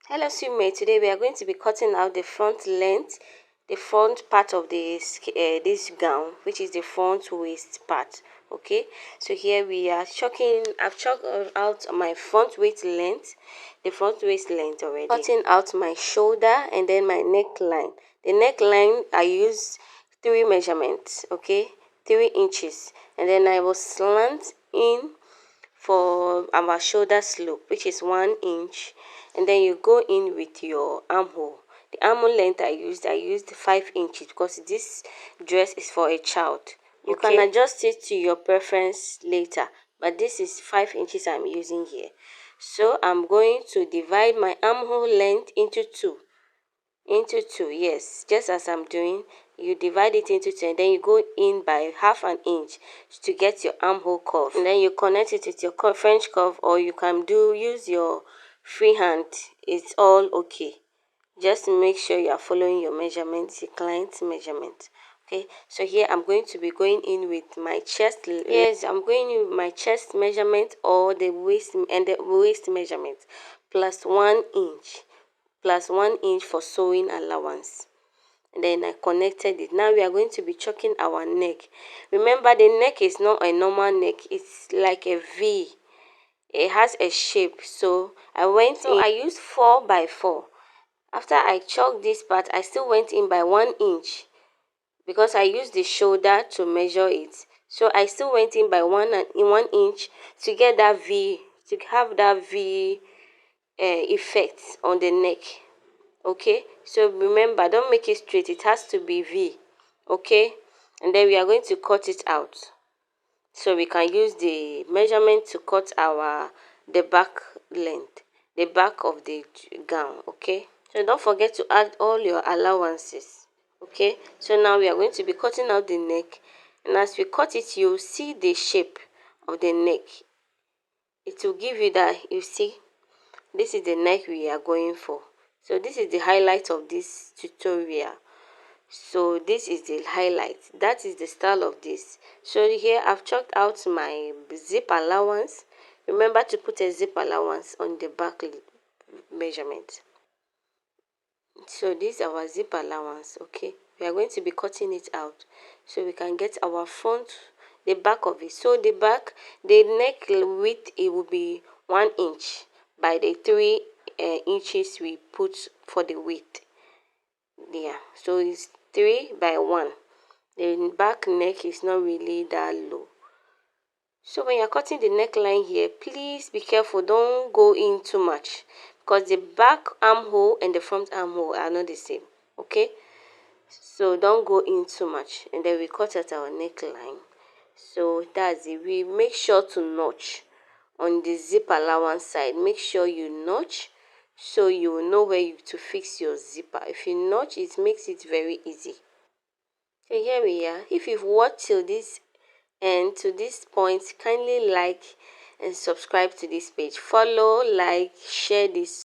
Hello swimmates, today we are going to be cutting out the front length, the front part of this gown, which is the front waist part. Okay, so here we are I've chalked out my front waist length, the front waist length already. Cutting out my shoulder and then my neckline. The neckline I use 3 measurements, okay, 3 inches, and then I will slant in for our shoulder slope, which is 1 inch, and then you go in with your armhole. The armhole length I used 5 inches because this dress is for a child. You can adjust it to your preference later, but this is 5 inches I'm using here. So I'm going to divide my armhole length into two. Yes, just as I'm doing. You divide it into 2 and then you go in by half an inch to get your armhole curve, and then you connect it with your French curve, or you can use your free hand. It's all okay. Just make sure you are following your measurements, the client's measurement. Okay, so here I'm going to be going in with my chest. Yes, I'm going in with my chest measurement or the waist measurement plus 1 inch, plus 1 inch for sewing allowance. And then I connected it. Now we are going to be chalking our neck. Remember, the neck is not a normal neck, it's like a V. It has a shape. So I used 4 by 4. After I chalked this part, I still went in by 1 inch because I used the shoulder to measure it. So I still went in by 1 inch to get that V, to have that V effect on the neck. Okay, so remember, don't make it straight, it has to be V. Okay, and then we are going to cut it out, so we can use the measurement to cut the back length, the back of the gown. Okay, so don't forget to add all your allowances. Okay, so now we are going to be cutting out the neck, and as we cut it, you see the shape of the neck. It will give you that, you see, this is the neck we are going for. So this is the highlight of this tutorial. So this is the highlight. That is the style of this. So here I've chalked out my zip allowance. Remember to put a zip allowance on the back measurement. So this is our zip allowance. Okay, we are going to be cutting it out so we can get our front, the back of it. So the back, the neck width, it will be 1 inch by the 3 inches we put for the width. Yeah, so it's 3 by 1. The back neck is not really that low. So when you're cutting the neckline here, please be careful, don't go in too much, because the back armhole and the front armhole are not the same. Okay, so don't go in too much. And then we cut at our neckline. So that's it. We make sure to notch on the zip allowance side. Make sure you notch so you will know where to fix your zipper. If you notch, it makes it very easy. So here we are. If you've watched till this end, to this point, kindly like and subscribe to this page. Follow, like, share this